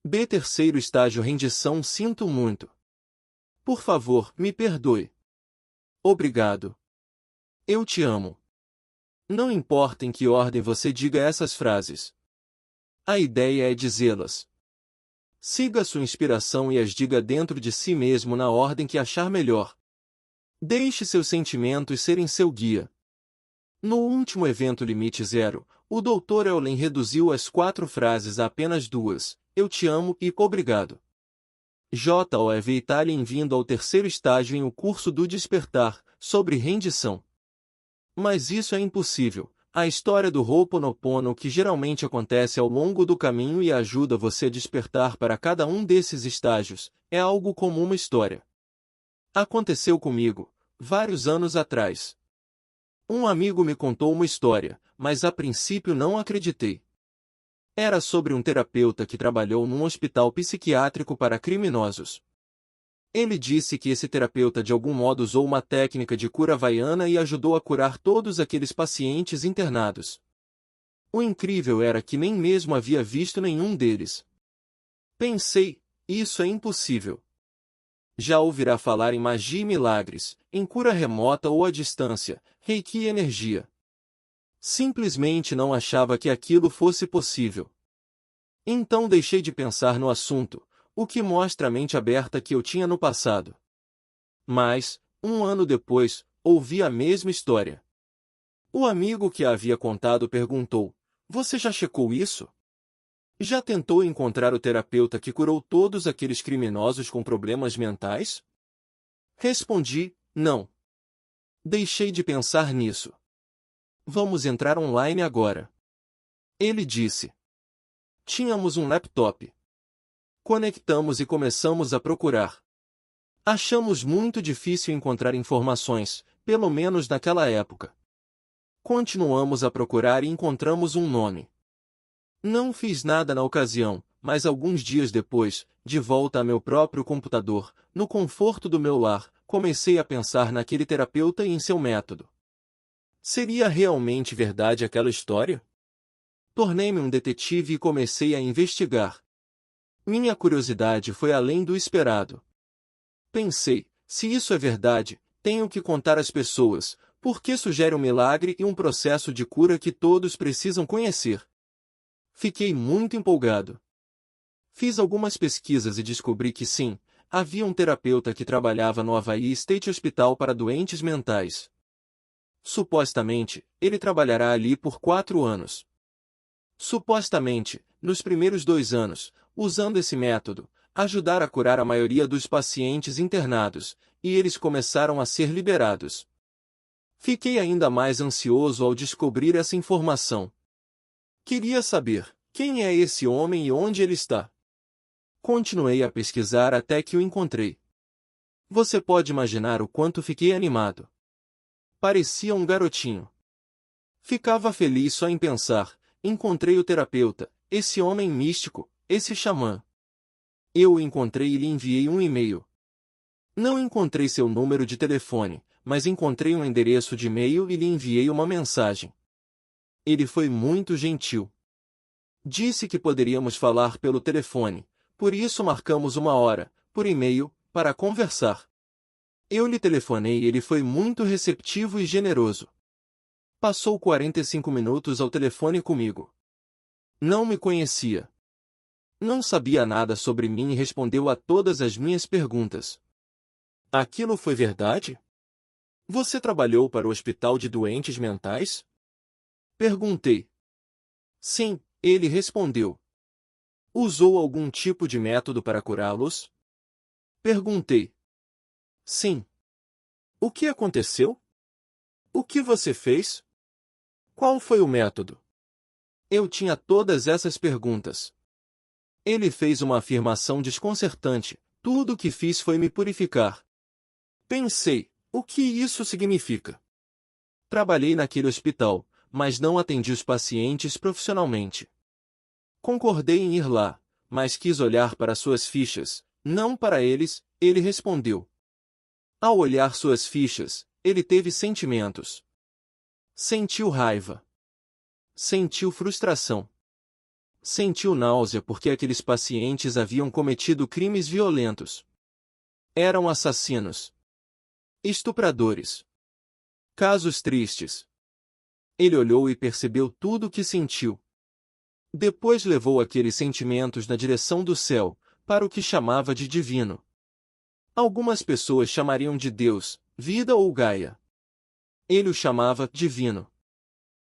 B. Terceiro estágio rendição. Sinto muito. Por favor, me perdoe. Obrigado. Eu te amo. Não importa em que ordem você diga essas frases. A ideia é dizê-las. Siga sua inspiração e as diga dentro de si mesmo na ordem que achar melhor. Deixe seus sentimentos serem seu guia. No último evento Limite Zero, o Dr. Eulen reduziu as 4 frases a apenas 2, eu te amo e obrigado. J.O.E.V. Italien vindo ao terceiro estágio em O Curso do Despertar, sobre rendição. Mas isso é impossível. A história do Ho'oponopono que geralmente acontece ao longo do caminho e ajuda você a despertar para cada um desses estágios, é algo como uma história. Aconteceu comigo, vários anos atrás. Um amigo me contou uma história, mas a princípio não acreditei. Era sobre um terapeuta que trabalhou num hospital psiquiátrico para criminosos. Ele disse que esse terapeuta de algum modo usou uma técnica de cura havaiana e ajudou a curar todos aqueles pacientes internados. O incrível era que nem mesmo havia visto nenhum deles. Pensei, isso é impossível. Já ouvirá falar em magia e milagres, em cura remota ou à distância, reiki e energia. Simplesmente não achava que aquilo fosse possível. Então deixei de pensar no assunto, o que mostra a mente aberta que eu tinha no passado. Mas, um ano depois, ouvi a mesma história. O amigo que a havia contado perguntou, você já checou isso? Já tentou encontrar o terapeuta que curou todos aqueles criminosos com problemas mentais? Respondi, não. Deixei de pensar nisso. Vamos entrar online agora. Ele disse. Tínhamos um laptop. Conectamos e começamos a procurar. Achamos muito difícil encontrar informações, pelo menos naquela época. Continuamos a procurar e encontramos um nome. Não fiz nada na ocasião, mas alguns dias depois, de volta a meu próprio computador, no conforto do meu lar, comecei a pensar naquele terapeuta e em seu método. Seria realmente verdade aquela história? Tornei-me um detetive e comecei a investigar. Minha curiosidade foi além do esperado. Pensei, se isso é verdade, tenho que contar às pessoas, porque sugere um milagre e um processo de cura que todos precisam conhecer. Fiquei muito empolgado. Fiz algumas pesquisas e descobri que sim, havia um terapeuta que trabalhava no Hawaii State Hospital para doentes mentais. Supostamente, ele trabalhará ali por 4 anos. Supostamente, nos primeiros 2 anos, usando esse método, ajudar a curar a maioria dos pacientes internados, e eles começaram a ser liberados. Fiquei ainda mais ansioso ao descobrir essa informação. Queria saber, quem é esse homem e onde ele está? Continuei a pesquisar até que o encontrei. Você pode imaginar o quanto fiquei animado. Parecia um garotinho. Ficava feliz só em pensar, encontrei o terapeuta, esse homem místico, esse xamã. Eu o encontrei e lhe enviei um e-mail. Não encontrei seu número de telefone, mas encontrei um endereço de e-mail e lhe enviei uma mensagem. Ele foi muito gentil. Disse que poderíamos falar pelo telefone, por isso marcamos uma hora, por e-mail, para conversar. Eu lhe telefonei e ele foi muito receptivo e generoso. Passou 45 minutos ao telefone comigo. Não me conhecia. Não sabia nada sobre mim e respondeu a todas as minhas perguntas. Aquilo foi verdade? Você trabalhou para o hospital de doentes mentais? Perguntei. Sim, ele respondeu. Usou algum tipo de método para curá-los? Perguntei. Sim. O que aconteceu? O que você fez? Qual foi o método? Eu tinha todas essas perguntas. Ele fez uma afirmação desconcertante. Tudo o que fiz foi me purificar. Pensei, o que isso significa? Trabalhei naquele hospital, mas não atendi os pacientes profissionalmente. Concordei em ir lá, mas quis olhar para suas fichas, não para eles, ele respondeu. Ao olhar suas fichas, ele teve sentimentos. Sentiu raiva. Sentiu frustração. Sentiu náusea porque aqueles pacientes haviam cometido crimes violentos. Eram assassinos, estupradores. Casos tristes. Ele olhou e percebeu tudo o que sentiu. Depois levou aqueles sentimentos na direção do céu, para o que chamava de divino. Algumas pessoas chamariam de Deus, vida ou Gaia. Ele o chamava divino.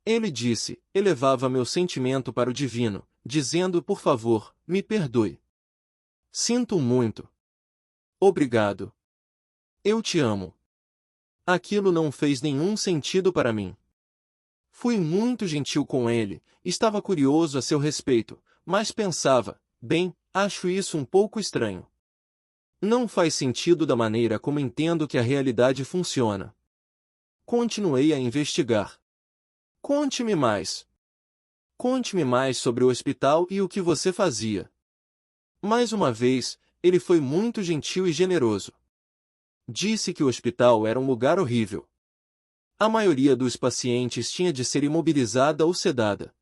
Ele disse, elevava meu sentimento para o divino, dizendo por favor, me perdoe. Sinto muito. Obrigado. Eu te amo. Aquilo não fez nenhum sentido para mim. Fui muito gentil com ele, estava curioso a seu respeito, mas pensava, bem, acho isso um pouco estranho. Não faz sentido da maneira como entendo que a realidade funciona. Continuei a investigar. Conte-me mais. Conte-me mais sobre o hospital e o que você fazia. Mais uma vez, ele foi muito gentil e generoso. Disse que o hospital era um lugar horrível. A maioria dos pacientes tinha de ser imobilizada ou sedada.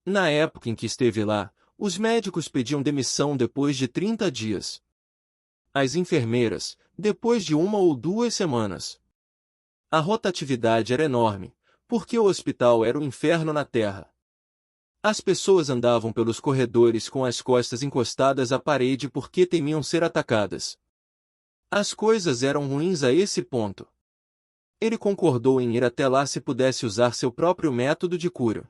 Na época em que esteve lá, os médicos pediam demissão depois de 30 dias. As enfermeiras, depois de 1 ou 2 semanas. A rotatividade era enorme, porque o hospital era o inferno na Terra. As pessoas andavam pelos corredores com as costas encostadas à parede porque temiam ser atacadas. As coisas eram ruins a esse ponto. Ele concordou em ir até lá se pudesse usar seu próprio método de cura.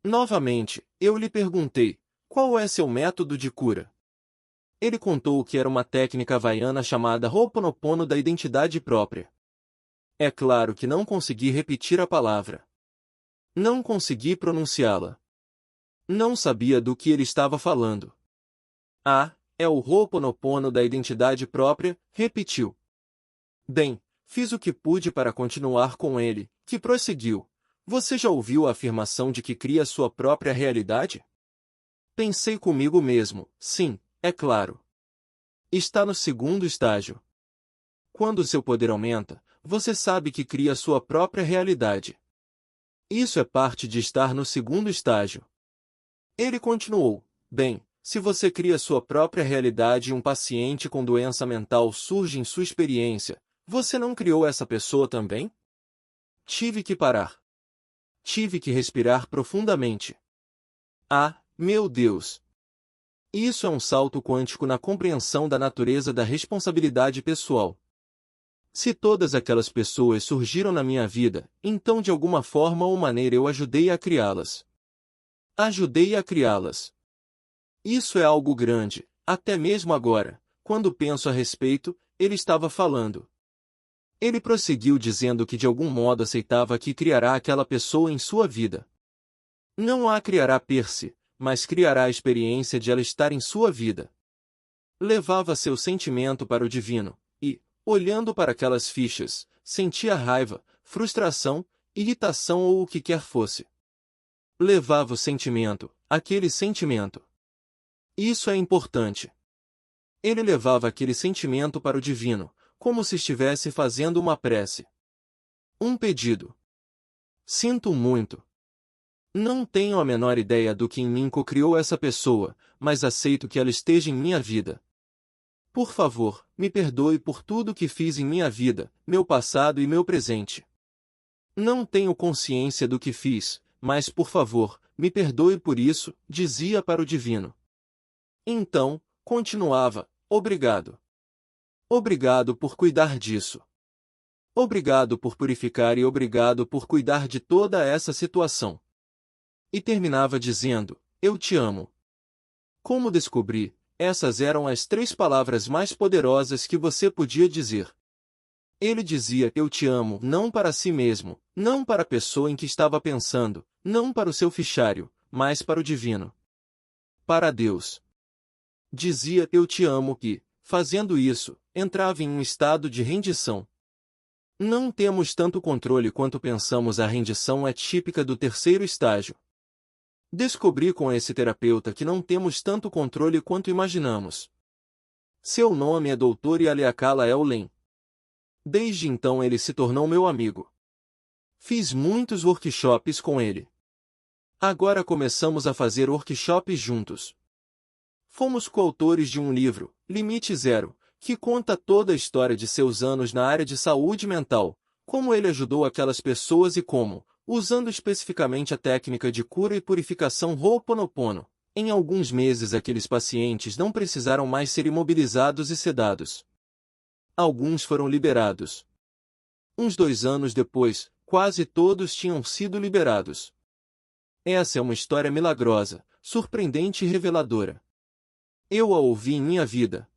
Novamente, eu lhe perguntei, qual é seu método de cura? Ele contou que era uma técnica havaiana chamada Ho'oponopono da identidade própria. É claro que não consegui repetir a palavra. Não consegui pronunciá-la. Não sabia do que ele estava falando. Ah, é o Ho'oponopono da identidade própria, repetiu. Bem, fiz o que pude para continuar com ele, que prosseguiu. Você já ouviu a afirmação de que cria sua própria realidade? Pensei comigo mesmo, sim, é claro. Está no segundo estágio. Quando seu poder aumenta, você sabe que cria sua própria realidade. Isso é parte de estar no segundo estágio. Ele continuou, bem, se você cria sua própria realidade e um paciente com doença mental surge em sua experiência, você não criou essa pessoa também? Tive que parar. Tive que respirar profundamente. Ah, meu Deus! Isso é um salto quântico na compreensão da natureza da responsabilidade pessoal. Se todas aquelas pessoas surgiram na minha vida, então de alguma forma ou maneira eu ajudei a criá-las. Ajudei a criá-las. Isso é algo grande, até mesmo agora, quando penso a respeito, ele estava falando. Ele prosseguiu dizendo que de algum modo aceitava que criará aquela pessoa em sua vida. Não a criará per se, mas criará a experiência de ela estar em sua vida. Levava seu sentimento para o divino, e, olhando para aquelas fichas, sentia raiva, frustração, irritação ou o que quer fosse. Levava o sentimento, aquele sentimento. Isso é importante. Ele levava aquele sentimento para o divino, como se estivesse fazendo uma prece. Um pedido. Sinto muito. Não tenho a menor ideia do que em mim co-criou essa pessoa, mas aceito que ela esteja em minha vida. Por favor, me perdoe por tudo que fiz em minha vida, meu passado e meu presente. Não tenho consciência do que fiz, mas por favor, me perdoe por isso, dizia para o divino. Então, continuava, obrigado. Obrigado por cuidar disso. Obrigado por purificar e obrigado por cuidar de toda essa situação. E terminava dizendo, eu te amo. Como descobri, essas eram as 3 palavras mais poderosas que você podia dizer. Ele dizia eu te amo não para si mesmo, não para a pessoa em que estava pensando, não para o seu fichário, mas para o divino. Para Deus. Dizia eu te amo e, fazendo isso, entrava em um estado de rendição. Não temos tanto controle quanto pensamos. A rendição é típica do terceiro estágio. Descobri com esse terapeuta que não temos tanto controle quanto imaginamos. Seu nome é Dr. Yaleakala Ellen. Desde então ele se tornou meu amigo. Fiz muitos workshops com ele. Agora começamos a fazer workshops juntos. Fomos coautores de um livro, Limite Zero, que conta toda a história de seus anos na área de saúde mental, como ele ajudou aquelas pessoas e como, usando especificamente a técnica de cura e purificação Ho'oponopono, em alguns meses aqueles pacientes não precisaram mais ser imobilizados e sedados. Alguns foram liberados. Uns 2 anos depois, quase todos tinham sido liberados. Essa é uma história milagrosa, surpreendente e reveladora. Eu a ouvi em minha vida.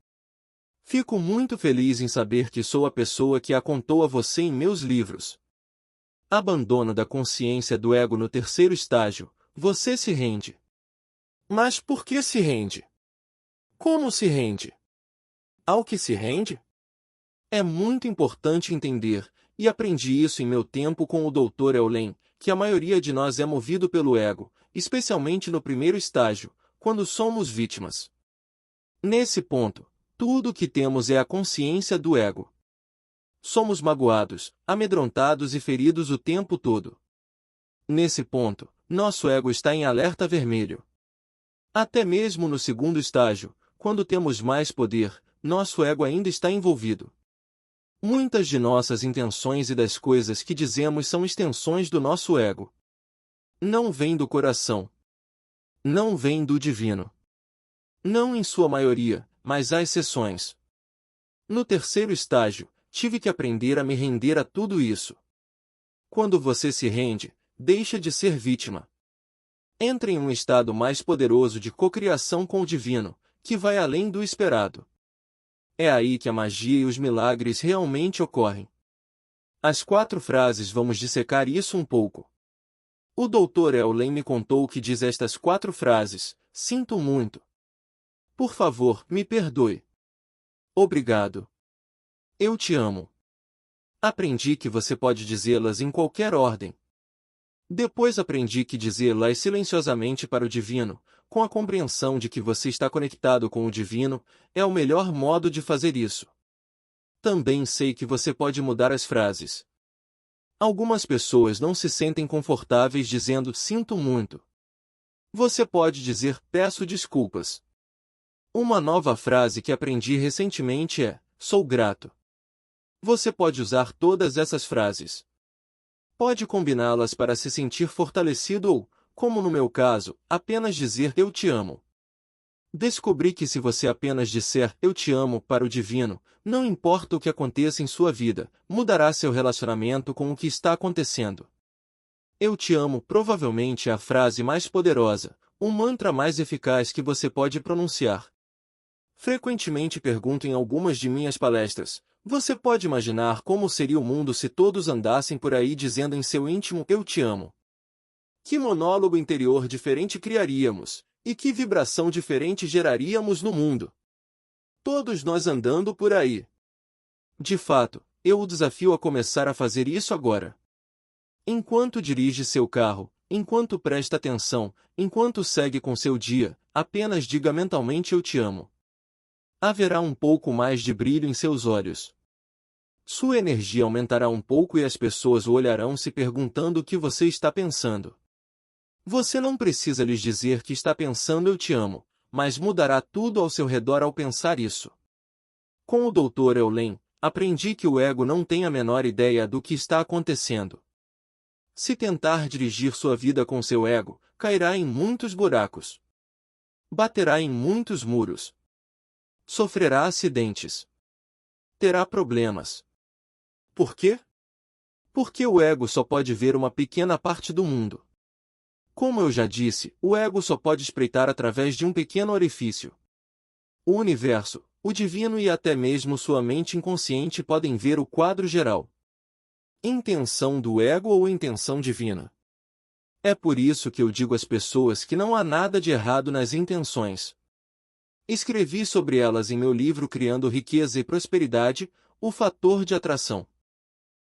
Fico muito feliz em saber que sou a pessoa que a contou a você em meus livros. Abandono da consciência do ego no terceiro estágio, você se rende. Mas por que se rende? Como se rende? Ao que se rende? É muito importante entender, e aprendi isso em meu tempo com o Dr. Eulen, que a maioria de nós é movido pelo ego, especialmente no primeiro estágio, quando somos vítimas. Nesse ponto, tudo o que temos é a consciência do ego. Somos magoados, amedrontados e feridos o tempo todo. Nesse ponto, nosso ego está em alerta vermelho. Até mesmo no segundo estágio, quando temos mais poder, nosso ego ainda está envolvido. Muitas de nossas intenções e das coisas que dizemos são extensões do nosso ego. Não vêm do coração. Não vêm do divino. Não em sua maioria, mas há exceções. No terceiro estágio, tive que aprender a me render a tudo isso. Quando você se rende, deixa de ser vítima. Entra em um estado mais poderoso de cocriação com o divino, que vai além do esperado. É aí que a magia e os milagres realmente ocorrem. As 4 frases vamos dissecar isso um pouco. O Dr. Eulen me contou o que diz estas 4 frases: sinto muito. Por favor, me perdoe. Obrigado. Eu te amo. Aprendi que você pode dizê-las em qualquer ordem. Depois aprendi que dizê-las silenciosamente para o divino, com a compreensão de que você está conectado com o divino, é o melhor modo de fazer isso. Também sei que você pode mudar as frases. Algumas pessoas não se sentem confortáveis dizendo sinto muito. Você pode dizer peço desculpas. Uma nova frase que aprendi recentemente é sou grato. Você pode usar todas essas frases. Pode combiná-las para se sentir fortalecido ou, como no meu caso, apenas dizer eu te amo. Descobri que se você apenas disser eu te amo para o divino, não importa o que aconteça em sua vida, mudará seu relacionamento com o que está acontecendo. Eu te amo provavelmente é a frase mais poderosa, o mantra mais eficaz que você pode pronunciar. Frequentemente pergunto em algumas de minhas palestras, você pode imaginar como seria o mundo se todos andassem por aí dizendo em seu íntimo eu te amo? Que monólogo interior diferente criaríamos, e que vibração diferente geraríamos no mundo? Todos nós andando por aí. De fato, eu o desafio a começar a fazer isso agora. Enquanto dirige seu carro, enquanto presta atenção, enquanto segue com seu dia, apenas diga mentalmente eu te amo. Haverá um pouco mais de brilho em seus olhos. Sua energia aumentará um pouco e as pessoas o olharão se perguntando o que você está pensando. Você não precisa lhes dizer que está pensando eu te amo, mas mudará tudo ao seu redor ao pensar isso. Com o Dr. Eulen, aprendi que o ego não tem a menor ideia do que está acontecendo. Se tentar dirigir sua vida com seu ego, cairá em muitos buracos. Baterá em muitos muros. Sofrerá acidentes. Terá problemas. Por quê? Porque o ego só pode ver uma pequena parte do mundo. Como eu já disse, o ego só pode espreitar através de um pequeno orifício. O universo, o divino e até mesmo sua mente inconsciente podem ver o quadro geral. Intenção do ego ou intenção divina? É por isso que eu digo às pessoas que não há nada de errado nas intenções. Escrevi sobre elas em meu livro Criando Riqueza e Prosperidade, o fator de atração.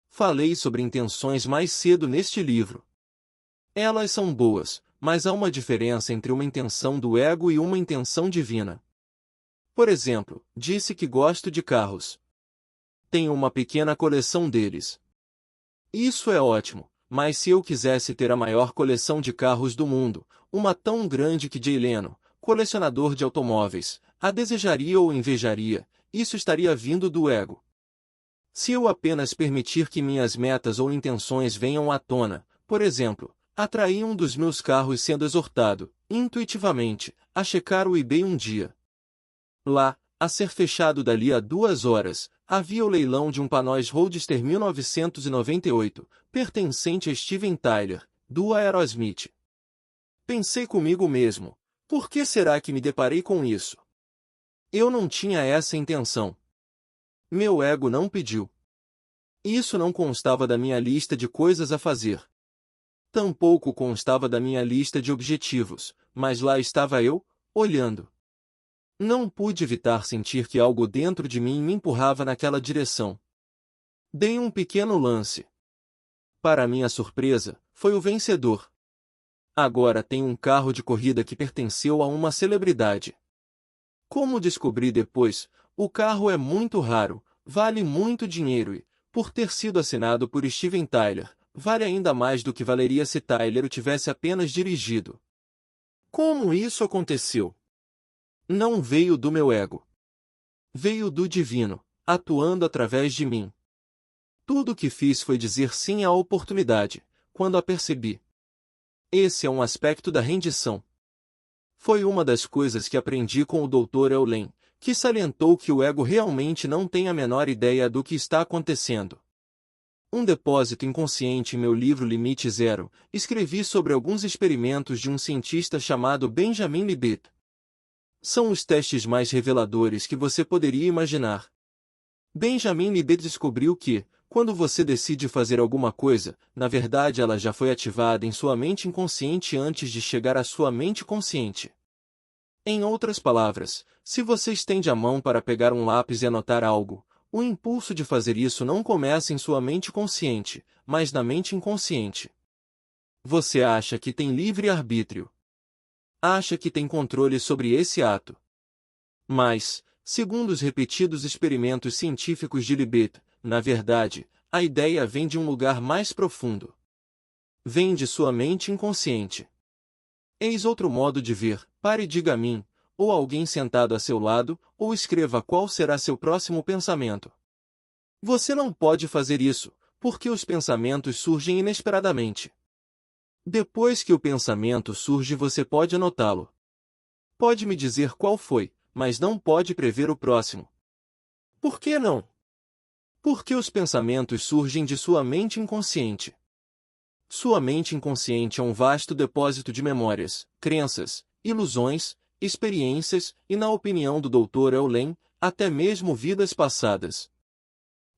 Falei sobre intenções mais cedo neste livro. Elas são boas, mas há uma diferença entre uma intenção do ego e uma intenção divina. Por exemplo, disse que gosto de carros. Tenho uma pequena coleção deles. Isso é ótimo, mas se eu quisesse ter a maior coleção de carros do mundo, uma tão grande que Jay Leno, colecionador de automóveis, a desejaria ou invejaria, isso estaria vindo do ego. Se eu apenas permitir que minhas metas ou intenções venham à tona, por exemplo, atrair um dos meus carros sendo exortado, intuitivamente, a checar o eBay um dia. Lá, a ser fechado dali a 2 horas, havia o leilão de um Panois Roadster 1998, pertencente a Steven Tyler, do Aerosmith. Pensei comigo mesmo, por que será que me deparei com isso? Eu não tinha essa intenção. Meu ego não pediu. Isso não constava da minha lista de coisas a fazer. Tampouco constava da minha lista de objetivos, mas lá estava eu, olhando. Não pude evitar sentir que algo dentro de mim me empurrava naquela direção. Dei um pequeno lance. Para minha surpresa, foi o vencedor. Agora tenho um carro de corrida que pertenceu a uma celebridade. Como descobri depois, o carro é muito raro, vale muito dinheiro e, por ter sido assinado por Steven Tyler, vale ainda mais do que valeria se Tyler o tivesse apenas dirigido. Como isso aconteceu? Não veio do meu ego. Veio do divino, atuando através de mim. Tudo o que fiz foi dizer sim à oportunidade, quando a percebi. Esse é um aspecto da rendição. Foi uma das coisas que aprendi com o Dr. Eulen, que salientou que o ego realmente não tem a menor ideia do que está acontecendo. Um depósito inconsciente em meu livro Limite Zero, escrevi sobre alguns experimentos de um cientista chamado Benjamin Libet. São os testes mais reveladores que você poderia imaginar. Benjamin Libet descobriu que, quando você decide fazer alguma coisa, na verdade ela já foi ativada em sua mente inconsciente antes de chegar à sua mente consciente. Em outras palavras, se você estende a mão para pegar um lápis e anotar algo, o impulso de fazer isso não começa em sua mente consciente, mas na mente inconsciente. Você acha que tem livre-arbítrio. Acha que tem controle sobre esse ato. Mas, segundo os repetidos experimentos científicos de Libet, na verdade, a ideia vem de um lugar mais profundo. Vem de sua mente inconsciente. Eis outro modo de ver: pare e diga a mim, ou alguém sentado a seu lado, ou escreva qual será seu próximo pensamento. Você não pode fazer isso, porque os pensamentos surgem inesperadamente. Depois que o pensamento surge, você pode anotá-lo. Pode me dizer qual foi, mas não pode prever o próximo. Por que não? Porque os pensamentos surgem de sua mente inconsciente. Sua mente inconsciente é um vasto depósito de memórias, crenças, ilusões, experiências e, na opinião do Dr. Eulen, até mesmo vidas passadas.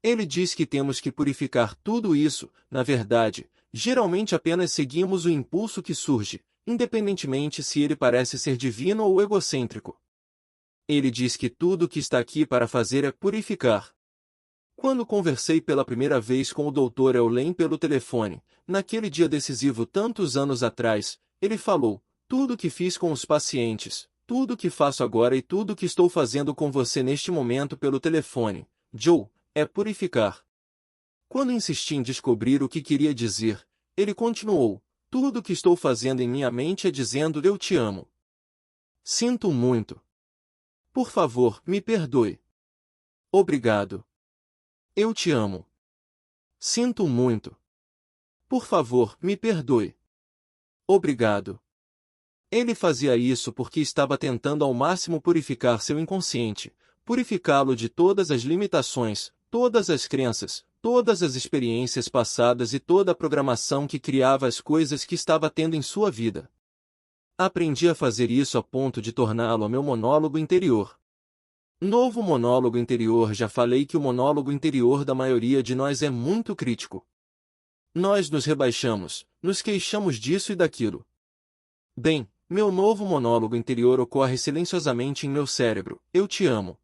Ele diz que temos que purificar tudo isso. Na verdade, geralmente apenas seguimos o impulso que surge, independentemente se ele parece ser divino ou egocêntrico. Ele diz que tudo o que está aqui para fazer é purificar. Quando conversei pela primeira vez com o Dr. Eulen pelo telefone, naquele dia decisivo tantos anos atrás, ele falou: tudo o que fiz com os pacientes, tudo o que faço agora e tudo o que estou fazendo com você neste momento pelo telefone, Joe, é purificar. Quando insisti em descobrir o que queria dizer, ele continuou: tudo o que estou fazendo em minha mente é dizendo eu te amo. Sinto muito. Por favor, me perdoe. Obrigado. Eu te amo. Sinto muito. Por favor, me perdoe. Obrigado. Ele fazia isso porque estava tentando ao máximo purificar seu inconsciente, purificá-lo de todas as limitações, todas as crenças, todas as experiências passadas e toda a programação que criava as coisas que estava tendo em sua vida. Aprendi a fazer isso a ponto de torná-lo meu monólogo interior. Novo monólogo interior. Já falei que o monólogo interior da maioria de nós é muito crítico. Nós nos rebaixamos, nos queixamos disso e daquilo. Bem, meu novo monólogo interior ocorre silenciosamente em meu cérebro: eu te amo.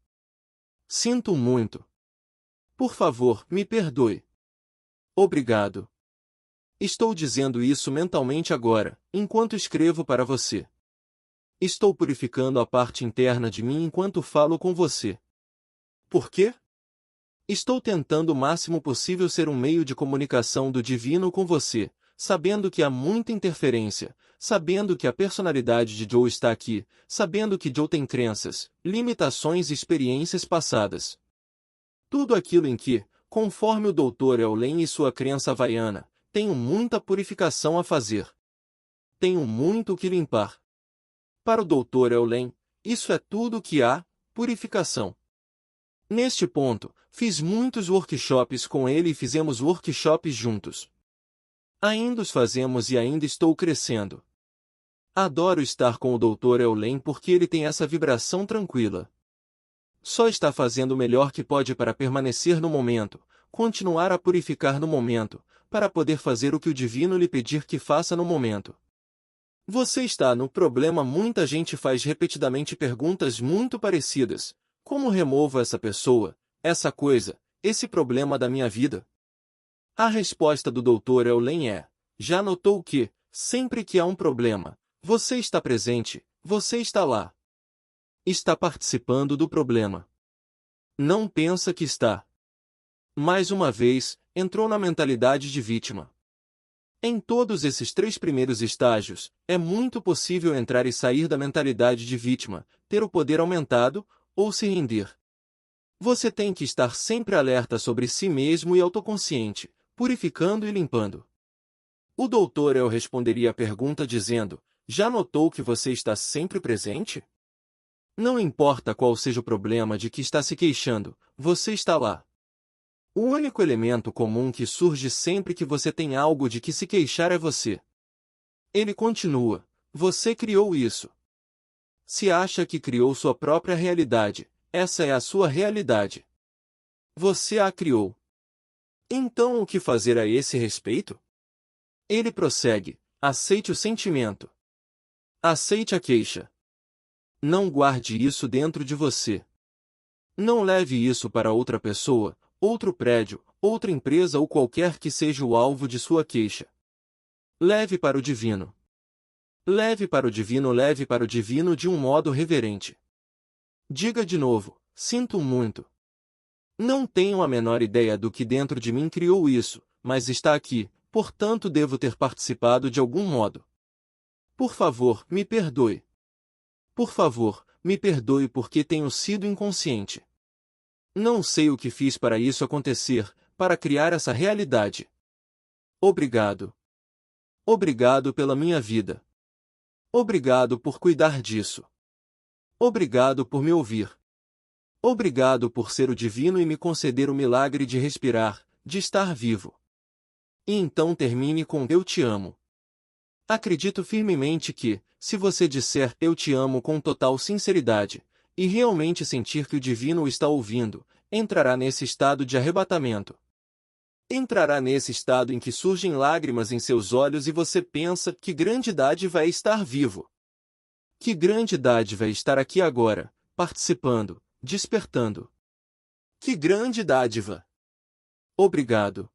Sinto muito. Por favor, me perdoe. Obrigado. Estou dizendo isso mentalmente agora, enquanto escrevo para você. Estou purificando a parte interna de mim enquanto falo com você. Por quê? Estou tentando o máximo possível ser um meio de comunicação do divino com você, sabendo que há muita interferência, sabendo que a personalidade de Joe está aqui, sabendo que Joe tem crenças, limitações e experiências passadas. Tudo aquilo em que, conforme o Dr. Eulen e sua crença havaiana, tenho muita purificação a fazer. Tenho muito o que limpar. Para o Dr. Eulen, isso é tudo o que há, purificação. Neste ponto, fiz muitos workshops com ele e fizemos workshops juntos. Ainda os fazemos e ainda estou crescendo. Adoro estar com o Dr. Eulen porque ele tem essa vibração tranquila. Só está fazendo o melhor que pode para permanecer no momento, continuar a purificar no momento, para poder fazer o que o divino lhe pedir que faça no momento. Você está no problema. Muita gente faz repetidamente perguntas muito parecidas. Como removo essa pessoa, essa coisa, esse problema da minha vida? A resposta do Dr. Eulen é: já notou que, sempre que há um problema, você está presente, você está lá. Está participando do problema. Não pensa que está. Mais uma vez, entrou na mentalidade de vítima. Em todos esses 3 primeiros estágios, é muito possível entrar e sair da mentalidade de vítima, ter o poder aumentado, ou se render. Você tem que estar sempre alerta sobre si mesmo e autoconsciente, purificando e limpando. O Dr. El responderia a pergunta dizendo: já notou que você está sempre presente? Não importa qual seja o problema de que está se queixando, você está lá. O único elemento comum que surge sempre que você tem algo de que se queixar é você. Ele continua: você criou isso. Se acha que criou sua própria realidade, essa é a sua realidade. Você a criou. Então o que fazer a esse respeito? Ele prossegue: aceite o sentimento. Aceite a queixa. Não guarde isso dentro de você. Não leve isso para outra pessoa, outro prédio, outra empresa ou qualquer que seja o alvo de sua queixa. Leve para o divino. Leve para o divino, leve para o divino de um modo reverente. Diga de novo: sinto muito. Não tenho a menor ideia do que dentro de mim criou isso, mas está aqui, portanto devo ter participado de algum modo. Por favor, me perdoe. Por favor, me perdoe porque tenho sido inconsciente. Não sei o que fiz para isso acontecer, para criar essa realidade. Obrigado. Obrigado pela minha vida. Obrigado por cuidar disso. Obrigado por me ouvir. Obrigado por ser o divino e me conceder o milagre de respirar, de estar vivo. E então termine com eu te amo. Acredito firmemente que, se você disser eu te amo com total sinceridade, e realmente sentir que o divino o está ouvindo, entrará nesse estado de arrebatamento. Entrará nesse estado em que surgem lágrimas em seus olhos e você pensa: que grande dádiva é estar vivo. Que grande dádiva é estar aqui agora, participando, despertando. Que grande dádiva! Obrigado.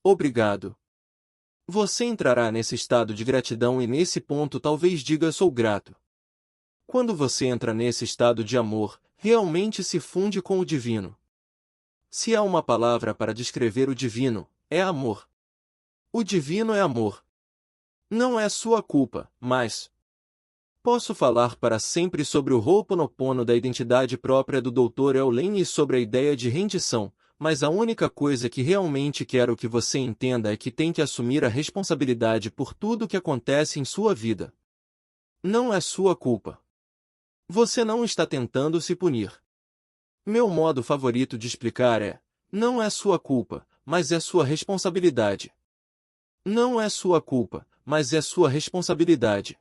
Obrigado. Você entrará nesse estado de gratidão e nesse ponto talvez diga: sou grato. Quando você entra nesse estado de amor, realmente se funde com o divino. Se há uma palavra para descrever o divino, é amor. O divino é amor. Não é sua culpa, mas... Posso falar para sempre sobre o Ho'oponopono da identidade própria do Dr. Eulen e sobre a ideia de rendição, mas a única coisa que realmente quero que você entenda é que tem que assumir a responsabilidade por tudo que acontece em sua vida. Não é sua culpa. Você não está tentando se punir. Meu modo favorito de explicar é: não é sua culpa, mas é sua responsabilidade. Não é sua culpa, mas é sua responsabilidade.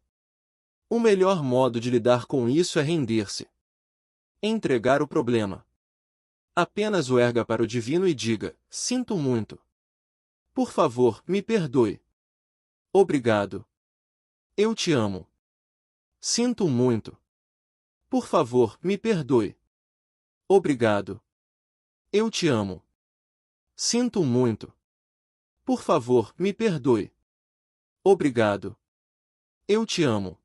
O melhor modo de lidar com isso é render-se. Entregar o problema. Apenas o erga para o divino e diga: sinto muito. Por favor, me perdoe. Obrigado. Eu te amo. Sinto muito. Por favor, me perdoe. Obrigado. Eu te amo. Sinto muito. Por favor, me perdoe. Obrigado. Eu te amo.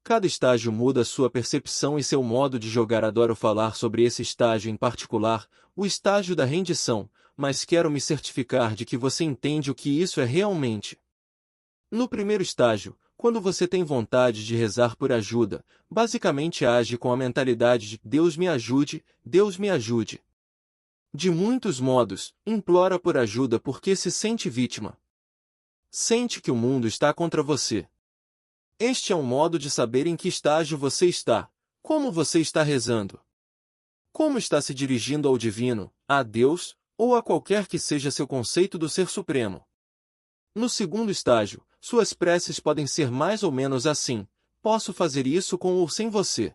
Cada estágio muda sua percepção e seu modo de jogar. Adoro falar sobre esse estágio em particular, o estágio da rendição, mas quero me certificar de que você entende o que isso é realmente. No primeiro estágio, quando você tem vontade de rezar por ajuda, basicamente age com a mentalidade de Deus me ajude, Deus me ajude. De muitos modos, implora por ajuda porque se sente vítima. Sente que o mundo está contra você. Este é um modo de saber em que estágio você está, como você está rezando. Como está se dirigindo ao divino, a Deus, ou a qualquer que seja seu conceito do Ser Supremo. No segundo estágio, suas preces podem ser mais ou menos assim: posso fazer isso com ou sem você.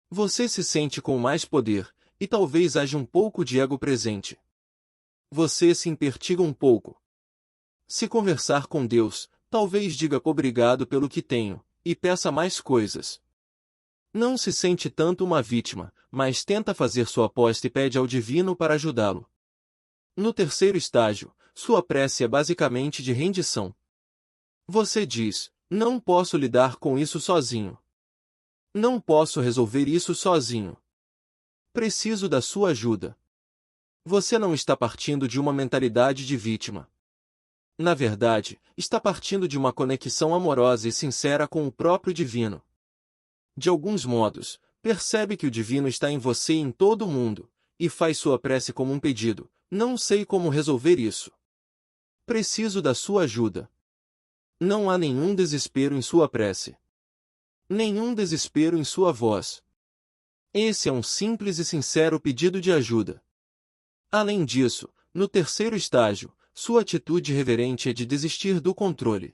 Você se sente com mais poder, e talvez haja um pouco de ego presente. Você se impertiga um pouco. Se conversar com Deus, talvez diga obrigado pelo que tenho, e peça mais coisas. Não se sente tanto uma vítima, mas tenta fazer sua aposta e pede ao divino para ajudá-lo. No terceiro estágio, sua prece é basicamente de rendição. Você diz: não posso lidar com isso sozinho. Não posso resolver isso sozinho. Preciso da sua ajuda. Você não está partindo de uma mentalidade de vítima. Na verdade, está partindo de uma conexão amorosa e sincera com o próprio divino. De alguns modos, percebe que o divino está em você e em todo o mundo, e faz sua prece como um pedido: não sei como resolver isso. Preciso da sua ajuda. Não há nenhum desespero em sua prece. Nenhum desespero em sua voz. Esse é um simples e sincero pedido de ajuda. Além disso, no terceiro estágio, sua atitude reverente é de desistir do controle.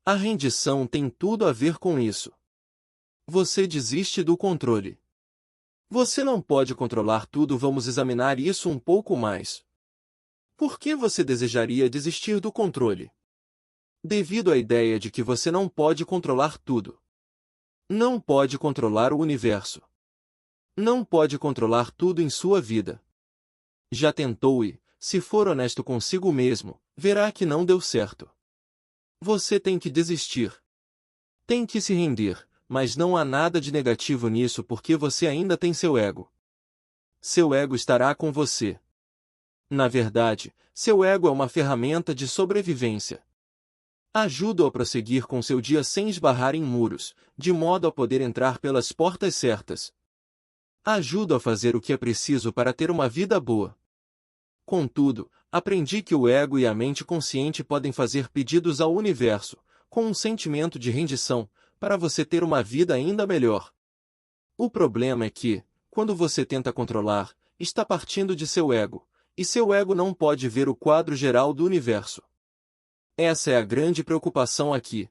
A rendição tem tudo a ver com isso. Você desiste do controle. Você não pode controlar tudo. Vamos examinar isso um pouco mais. Por que você desejaria desistir do controle? Devido à ideia de que você não pode controlar tudo. Não pode controlar o universo. Não pode controlar tudo em sua vida. Já tentou e, se for honesto consigo mesmo, verá que não deu certo. Você tem que desistir. Tem que se render, mas não há nada de negativo nisso porque você ainda tem seu ego. Seu ego estará com você. Na verdade, seu ego é uma ferramenta de sobrevivência. Ajuda-o a prosseguir com seu dia sem esbarrar em muros, de modo a poder entrar pelas portas certas. Ajuda-o a fazer o que é preciso para ter uma vida boa. Contudo, aprendi que o ego e a mente consciente podem fazer pedidos ao universo, com um sentimento de rendição, para você ter uma vida ainda melhor. O problema é que, quando você tenta controlar, está partindo de seu ego, e seu ego não pode ver o quadro geral do universo. Essa é a grande preocupação aqui.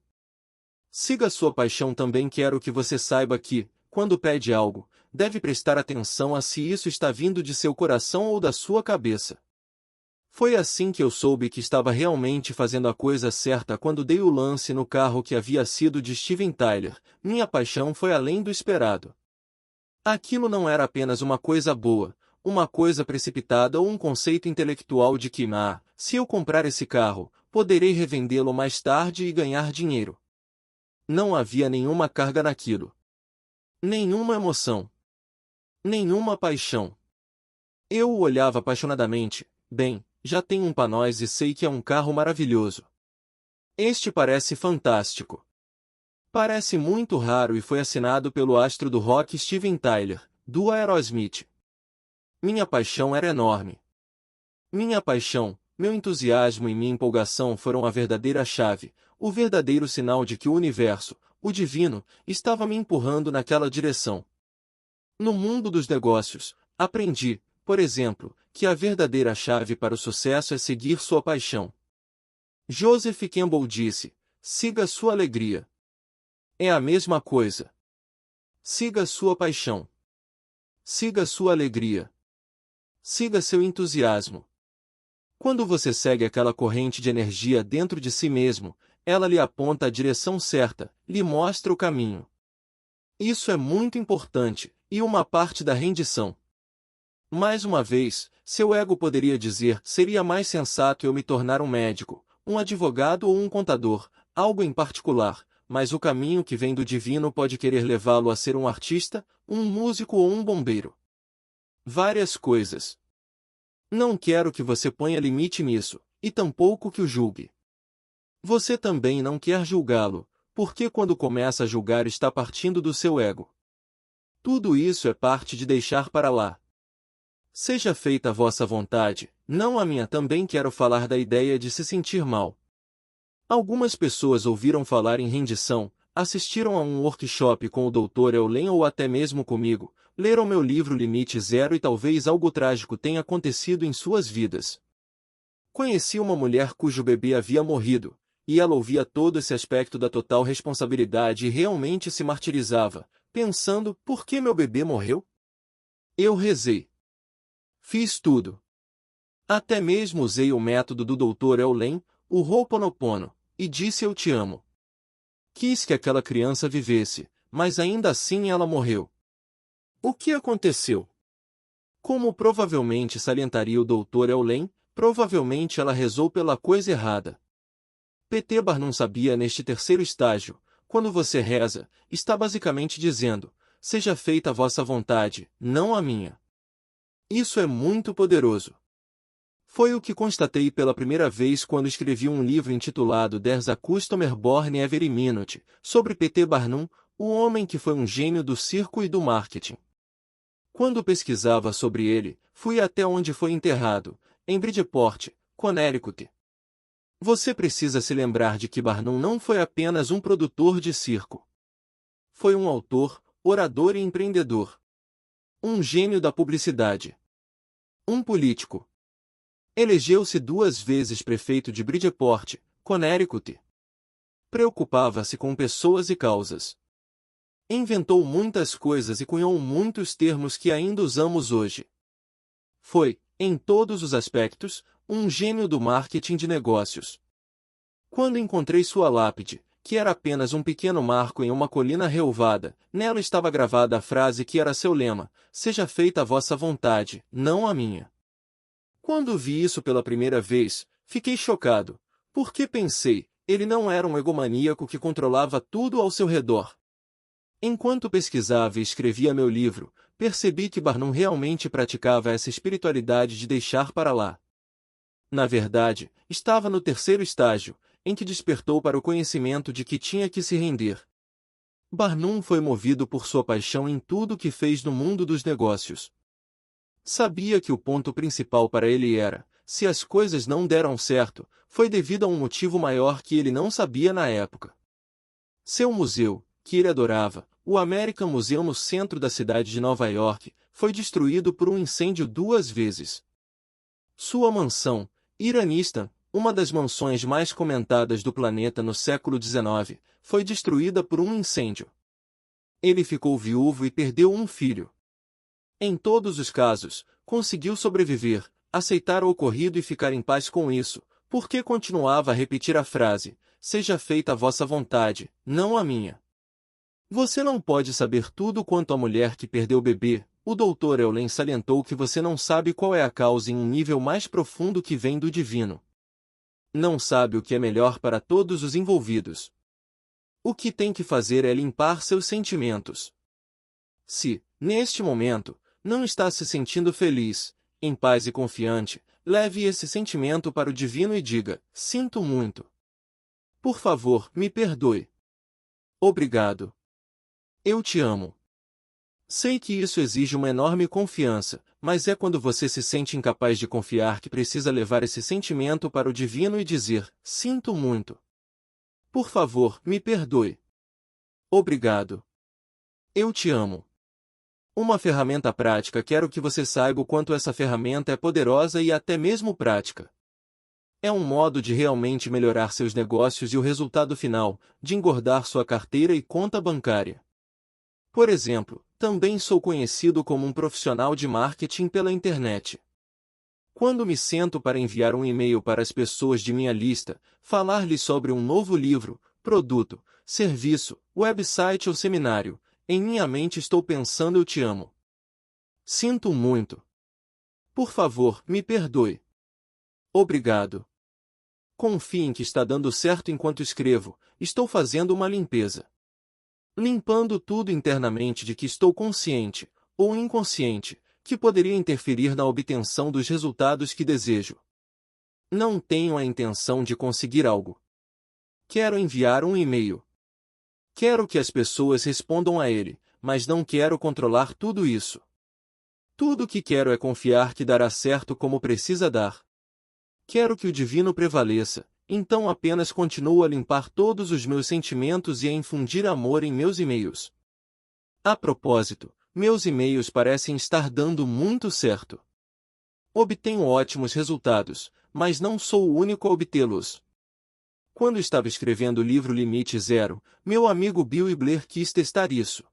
Siga sua paixão. Também quero que você saiba que, quando pede algo, deve prestar atenção a se isso está vindo de seu coração ou da sua cabeça. Foi assim que eu soube que estava realmente fazendo a coisa certa quando dei o lance no carro que havia sido de Steven Tyler. Minha paixão foi além do esperado. Aquilo não era apenas uma coisa boa, uma coisa precipitada ou um conceito intelectual de que, se eu comprar esse carro, poderei revendê-lo mais tarde e ganhar dinheiro. Não havia nenhuma carga naquilo. Nenhuma emoção. Nenhuma paixão. Eu o olhava apaixonadamente. Bem, já tenho um Panois e sei que é um carro maravilhoso. Este parece fantástico. Parece muito raro e foi assinado pelo astro do rock Steven Tyler, do Aerosmith. Minha paixão era enorme. Minha paixão, meu entusiasmo e minha empolgação foram a verdadeira chave, o verdadeiro sinal de que o universo, o divino, estava me empurrando naquela direção. No mundo dos negócios, aprendi, por exemplo, que a verdadeira chave para o sucesso é seguir sua paixão. Joseph Campbell disse: siga sua alegria. É a mesma coisa. Siga sua paixão. Siga sua alegria. Siga seu entusiasmo. Quando você segue aquela corrente de energia dentro de si mesmo, ela lhe aponta a direção certa, lhe mostra o caminho. Isso é muito importante, e uma parte da rendição. Mais uma vez, seu ego poderia dizer: seria mais sensato eu me tornar um médico, um advogado ou um contador, algo em particular, mas o caminho que vem do divino pode querer levá-lo a ser um artista, um músico ou um bombeiro. Várias coisas. Não quero que você ponha limite nisso, e tampouco que o julgue. Você também não quer julgá-lo, porque quando começa a julgar está partindo do seu ego. Tudo isso é parte de deixar para lá. Seja feita a vossa vontade, não a minha. Também quero falar da ideia de se sentir mal. Algumas pessoas ouviram falar em rendição, assistiram a um workshop com o Dr. Eulen ou até mesmo comigo, leram meu livro Limite Zero e talvez algo trágico tenha acontecido em suas vidas. Conheci uma mulher cujo bebê havia morrido, e ela ouvia todo esse aspecto da total responsabilidade e realmente se martirizava, pensando, por que meu bebê morreu? Eu rezei. Fiz tudo. Até mesmo usei o método do Dr. Eulen, o Ho'oponopono, e disse eu te amo. Quis que aquela criança vivesse, mas ainda assim ela morreu. O que aconteceu? Como provavelmente salientaria o Dr. Eulen, provavelmente ela rezou pela coisa errada. P.T. Barnum sabia neste terceiro estágio, quando você reza, está basicamente dizendo, seja feita a vossa vontade, não a minha. Isso é muito poderoso. Foi o que constatei pela primeira vez quando escrevi um livro intitulado There's a Customer Born Every Minute, sobre P.T. Barnum, o homem que foi um gênio do circo e do marketing. Quando pesquisava sobre ele, fui até onde foi enterrado, em Bridgeport, Connecticut. Você precisa se lembrar de que Barnum não foi apenas um produtor de circo. Foi um autor, orador e empreendedor. Um gênio da publicidade. Um político. Elegeu-se 2 vezes prefeito de Bridgeport, Connecticut. Preocupava-se com pessoas e causas. Inventou muitas coisas e cunhou muitos termos que ainda usamos hoje. Foi, em todos os aspectos, um gênio do marketing de negócios. Quando encontrei sua lápide, que era apenas um pequeno marco em uma colina relvada, nela estava gravada a frase que era seu lema, seja feita a vossa vontade, não a minha. Quando vi isso pela primeira vez, fiquei chocado, porque pensei, ele não era um egomaníaco que controlava tudo ao seu redor. Enquanto pesquisava e escrevia meu livro, percebi que Barnum realmente praticava essa espiritualidade de deixar para lá. Na verdade, estava no terceiro estágio, em que despertou para o conhecimento de que tinha que se render. Barnum foi movido por sua paixão em tudo o que fez no mundo dos negócios. Sabia que o ponto principal para ele era, se as coisas não deram certo, foi devido a um motivo maior que ele não sabia na época. Seu museu, que ele adorava, o American Museum no centro da cidade de Nova York, foi destruído por um incêndio 2 vezes. Sua mansão, Iranistan, uma das mansões mais comentadas do planeta no século XIX, foi destruída por um incêndio. Ele ficou viúvo e perdeu um filho. Em todos os casos, conseguiu sobreviver, aceitar o ocorrido e ficar em paz com isso, porque continuava a repetir a frase, seja feita a vossa vontade, não a minha. Você não pode saber tudo quanto a mulher que perdeu o bebê. O Dr. Eulen salientou que você não sabe qual é a causa em um nível mais profundo que vem do divino. Não sabe o que é melhor para todos os envolvidos. O que tem que fazer é limpar seus sentimentos. Se, neste momento, não está se sentindo feliz, em paz e confiante, leve esse sentimento para o divino e diga, sinto muito. Por favor, me perdoe. Obrigado. Eu te amo. Sei que isso exige uma enorme confiança, mas é quando você se sente incapaz de confiar que precisa levar esse sentimento para o divino e dizer, sinto muito. Por favor, me perdoe. Obrigado. Eu te amo. Uma ferramenta prática. Quero que você saiba o quanto essa ferramenta é poderosa e até mesmo prática. É um modo de realmente melhorar seus negócios e o resultado final, de engordar sua carteira e conta bancária. Por exemplo, também sou conhecido como um profissional de marketing pela internet. Quando me sento para enviar um e-mail para as pessoas de minha lista, falar-lhes sobre um novo livro, produto, serviço, website ou seminário, em minha mente estou pensando eu te amo. Sinto muito. Por favor, me perdoe. Obrigado. Confie em que está dando certo enquanto escrevo, estou fazendo uma limpeza. Limpando tudo internamente de que estou consciente, ou inconsciente, que poderia interferir na obtenção dos resultados que desejo. Não tenho a intenção de conseguir algo. Quero enviar um e-mail. Quero que as pessoas respondam a ele, mas não quero controlar tudo isso. Tudo o que quero é confiar que dará certo como precisa dar. Quero que o divino prevaleça, então apenas continuo a limpar todos os meus sentimentos e a infundir amor em meus e-mails. A propósito, meus e-mails parecem estar dando muito certo. Obtenho ótimos resultados, mas não sou o único a obtê-los. Quando estava escrevendo o livro Limite Zero, meu amigo Bill e Blair quis testar isso.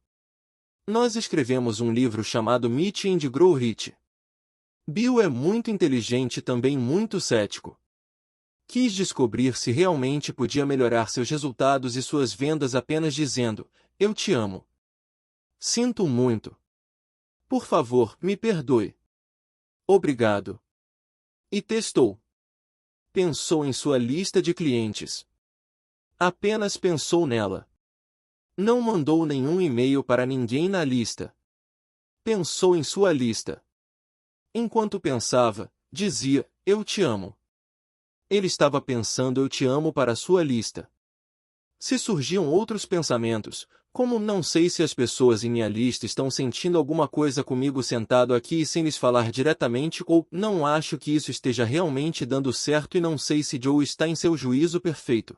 Nós escrevemos um livro chamado Meet and Grow Rich. Bill é muito inteligente e também muito cético. Quis descobrir se realmente podia melhorar seus resultados e suas vendas apenas dizendo, eu te amo. Sinto muito. Por favor, me perdoe. Obrigado. E testou. Pensou em sua lista de clientes. Apenas pensou nela. Não mandou nenhum e-mail para ninguém na lista. Pensou em sua lista. Enquanto pensava, dizia, eu te amo. Ele estava pensando eu te amo para sua lista. Se surgiam outros pensamentos, como não sei se as pessoas em minha lista estão sentindo alguma coisa comigo sentado aqui e sem lhes falar diretamente ou não acho que isso esteja realmente dando certo e não sei se Joe está em seu juízo perfeito.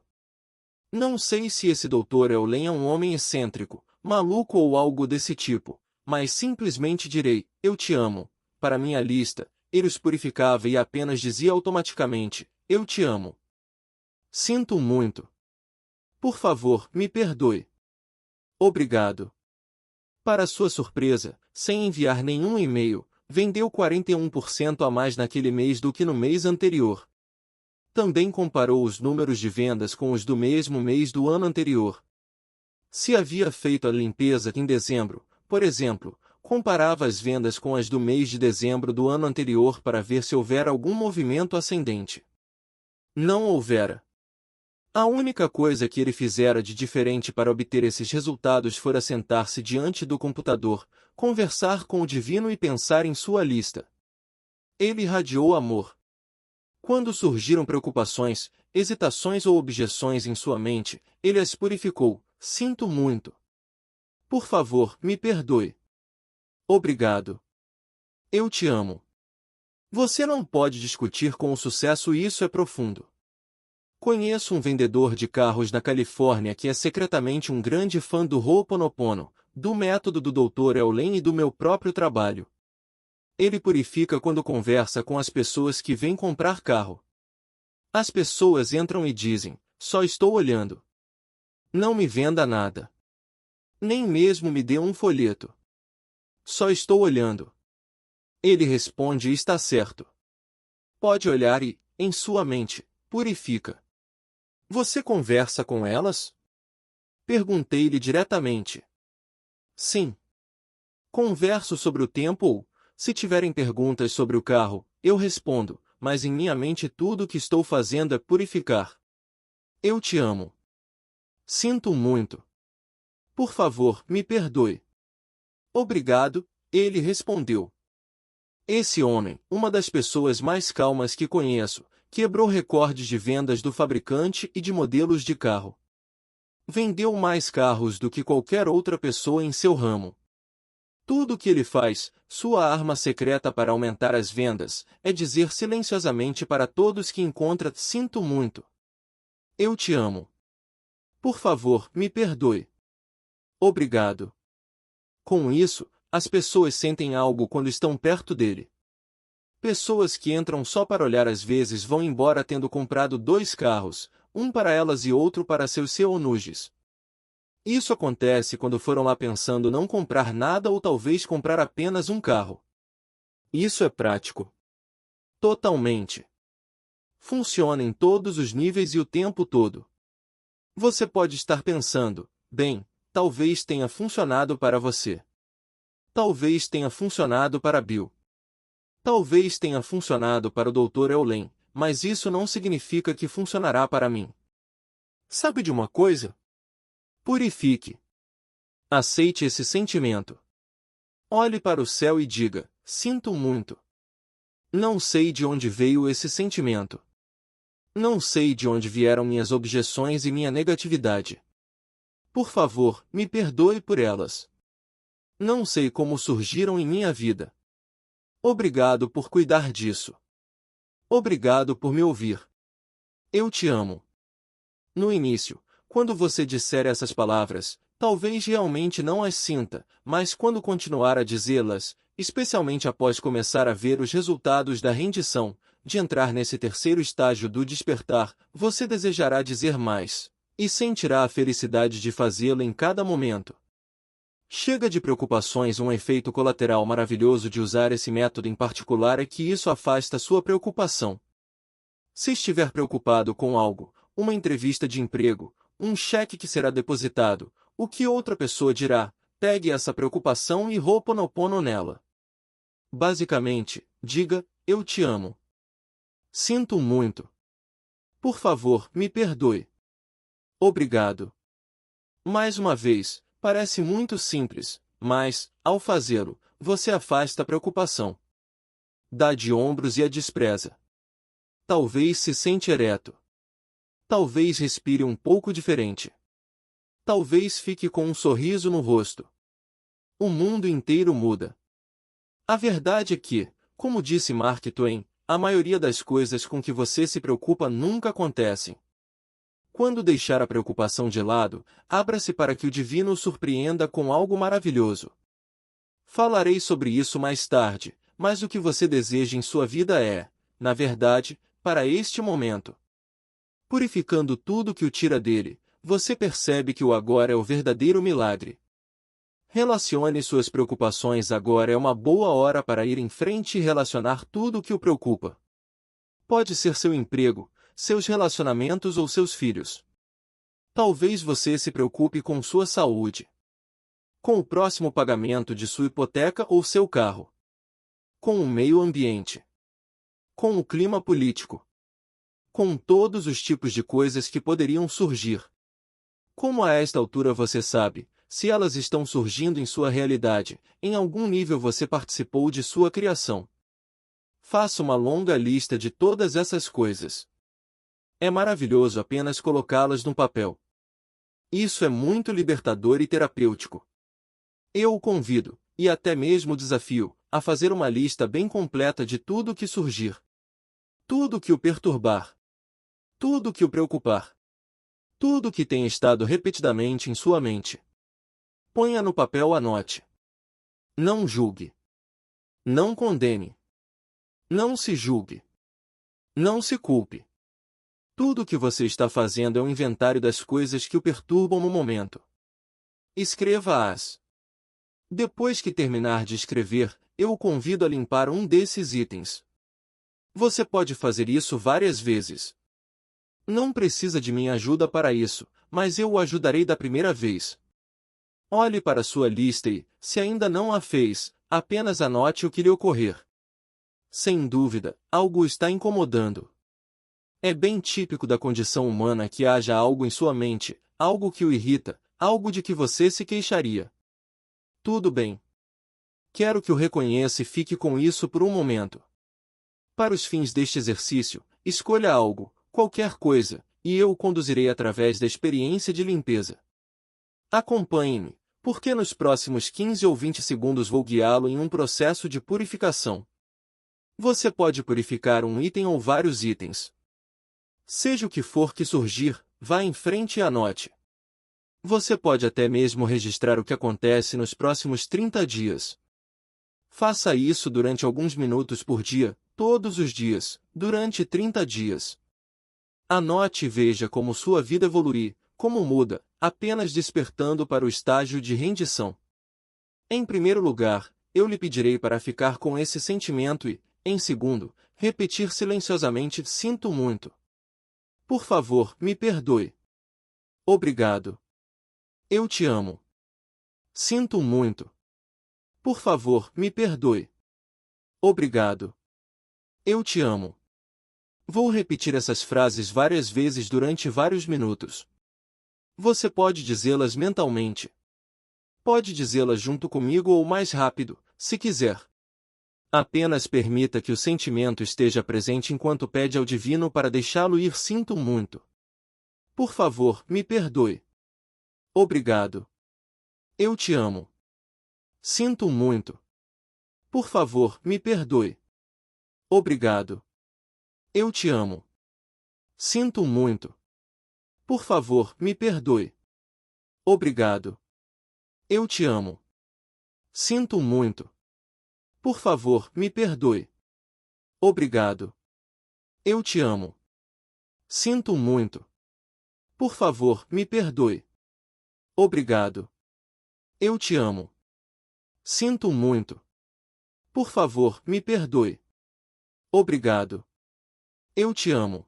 Não sei se esse Dr. Eulen é um homem excêntrico, maluco ou algo desse tipo, mas simplesmente direi, eu te amo, para minha lista, ele os purificava e apenas dizia automaticamente, eu te amo. Sinto muito. Por favor, me perdoe. Obrigado. Para sua surpresa, sem enviar nenhum e-mail, vendeu 41% a mais naquele mês do que no mês anterior. Também comparou os números de vendas com os do mesmo mês do ano anterior. Se havia feito a limpeza em dezembro, por exemplo, comparava as vendas com as do mês de dezembro do ano anterior para ver se houvera algum movimento ascendente. Não houvera. A única coisa que ele fizera de diferente para obter esses resultados fora sentar-se diante do computador, conversar com o divino e pensar em sua lista. Ele irradiou amor. Quando surgiram preocupações, hesitações ou objeções em sua mente, ele as purificou. Sinto muito. Por favor, me perdoe. Obrigado. Eu te amo. Você não pode discutir com o sucesso e isso é profundo. Conheço um vendedor de carros na Califórnia que é secretamente um grande fã do Ho'oponopono, do método do Dr. Eulen e do meu próprio trabalho. Ele purifica quando conversa com as pessoas que vêm comprar carro. As pessoas entram e dizem, só estou olhando. Não me venda nada. Nem mesmo me dê um folheto. Só estou olhando. Ele responde e está certo. Pode olhar e, em sua mente, purifica. Você conversa com elas? Perguntei-lhe diretamente. Sim. Converso sobre o tempo ou, se tiverem perguntas sobre o carro, eu respondo, mas em minha mente tudo o que estou fazendo é purificar. Eu te amo. Sinto muito. Por favor, me perdoe. Obrigado, ele respondeu. Esse homem, uma das pessoas mais calmas que conheço, quebrou recordes de vendas do fabricante e de modelos de carro. Vendeu mais carros do que qualquer outra pessoa em seu ramo. Tudo o que ele faz, sua arma secreta para aumentar as vendas, é dizer silenciosamente para todos que encontra: sinto muito. Eu te amo. Por favor, me perdoe. Obrigado. Com isso, as pessoas sentem algo quando estão perto dele. Pessoas que entram só para olhar às vezes vão embora tendo comprado 2 carros, um para elas e outro para seus cônjuges. Isso acontece quando foram lá pensando não comprar nada ou talvez comprar apenas um carro. Isso é prático. Totalmente. Funciona em todos os níveis e o tempo todo. Você pode estar pensando, bem, talvez tenha funcionado para você. Talvez tenha funcionado para Bill. Talvez tenha funcionado para o Dr. Eulen, mas isso não significa que funcionará para mim. Sabe de uma coisa? Purifique. Aceite esse sentimento. Olhe para o céu e diga, sinto muito. Não sei de onde veio esse sentimento. Não sei de onde vieram minhas objeções e minha negatividade. Por favor, me perdoe por elas. Não sei como surgiram em minha vida. Obrigado por cuidar disso. Obrigado por me ouvir. Eu te amo. No início, quando você disser essas palavras, talvez realmente não as sinta, mas quando continuar a dizê-las, especialmente após começar a ver os resultados da rendição, de entrar nesse terceiro estágio do despertar, você desejará dizer mais, e sentirá a felicidade de fazê-lo em cada momento. Chega de preocupações. Um efeito colateral maravilhoso de usar esse método em particular é que isso afasta sua preocupação. Se estiver preocupado com algo, uma entrevista de emprego, um cheque que será depositado, o que outra pessoa dirá, pegue essa preocupação e Ho'oponopono nela. Basicamente, diga, eu te amo. Sinto muito. Por favor, me perdoe. Obrigado. Mais uma vez, parece muito simples, mas, ao fazê-lo, você afasta a preocupação. Dá de ombros e a despreza. Talvez se sente ereto. Talvez respire um pouco diferente. Talvez fique com um sorriso no rosto. O mundo inteiro muda. A verdade é que, como disse Mark Twain, a maioria das coisas com que você se preocupa nunca acontecem. Quando deixar a preocupação de lado, abra-se para que o divino o surpreenda com algo maravilhoso. Falarei sobre isso mais tarde, mas o que você deseja em sua vida é, na verdade, para este momento. Purificando tudo que o tira dele, você percebe que o agora é o verdadeiro milagre. Relacione suas preocupações. Agora é uma boa hora para ir em frente e relacionar tudo o que o preocupa. Pode ser seu emprego, seus relacionamentos ou seus filhos. Talvez você se preocupe com sua saúde, com o próximo pagamento de sua hipoteca ou seu carro, com o meio ambiente, com o clima político, com todos os tipos de coisas que poderiam surgir. Como a esta altura você sabe, se elas estão surgindo em sua realidade, em algum nível você participou de sua criação. Faça uma longa lista de todas essas coisas. É maravilhoso apenas colocá-las no papel. Isso é muito libertador e terapêutico. Eu o convido, e até mesmo desafio, a fazer uma lista bem completa de tudo o que surgir. Tudo o que o perturbar. Tudo o que o preocupar. Tudo o que tem estado repetidamente em sua mente. Ponha no papel. Anote. Não julgue. Não condene. Não se julgue. Não se culpe. Tudo o que você está fazendo é um inventário das coisas que o perturbam no momento. Escreva-as. Depois que terminar de escrever, eu o convido a limpar um desses itens. Você pode fazer isso várias vezes. Não precisa de minha ajuda para isso, mas eu o ajudarei da primeira vez. Olhe para sua lista e, se ainda não a fez, apenas anote o que lhe ocorrer. Sem dúvida, algo o está incomodando. É bem típico da condição humana que haja algo em sua mente, algo que o irrita, algo de que você se queixaria. Tudo bem. Quero que o reconheça e fique com isso por um momento. Para os fins deste exercício, escolha algo, qualquer coisa, e eu o conduzirei através da experiência de limpeza. Acompanhe-me, porque nos próximos 15 ou 20 segundos vou guiá-lo em um processo de purificação. Você pode purificar um item ou vários itens. Seja o que for que surgir, vá em frente e anote. Você pode até mesmo registrar o que acontece nos próximos 30 dias. Faça isso durante alguns minutos por dia, todos os dias, durante 30 dias. Anote e veja como sua vida evolui, como muda, apenas despertando para o estágio de rendição. Em primeiro lugar, eu lhe pedirei para ficar com esse sentimento e, em segundo, repetir silenciosamente: sinto muito. Por favor, me perdoe. Obrigado. Eu te amo. Sinto muito. Por favor, me perdoe. Obrigado. Eu te amo. Vou repetir essas frases várias vezes durante vários minutos. Você pode dizê-las mentalmente. Pode dizê-las junto comigo ou mais rápido, se quiser. Apenas permita que o sentimento esteja presente enquanto pede ao divino para deixá-lo ir. Sinto muito. Por favor, me perdoe. Obrigado. Eu te amo. Sinto muito. Por favor, me perdoe. Obrigado. Eu te amo. Sinto muito. Por favor, me perdoe. Obrigado. Eu te amo. Sinto muito. Por favor, me perdoe. Obrigado. Eu te amo. Sinto muito. Por favor, me perdoe. Obrigado. Eu te amo. Sinto muito. Por favor, me perdoe. Obrigado. Eu te amo.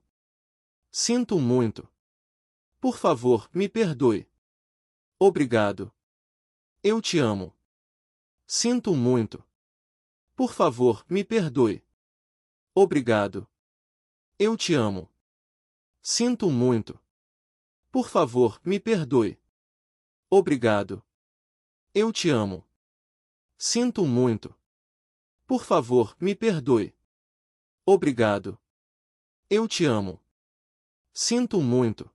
Sinto muito. Por favor, me perdoe. Obrigado. Eu te amo. Sinto muito. Por favor, me perdoe. Obrigado. Eu te amo. Sinto muito. Por favor, me perdoe. Obrigado. Eu te amo. Sinto muito. Por favor, me perdoe. Obrigado. Eu te amo. Sinto muito.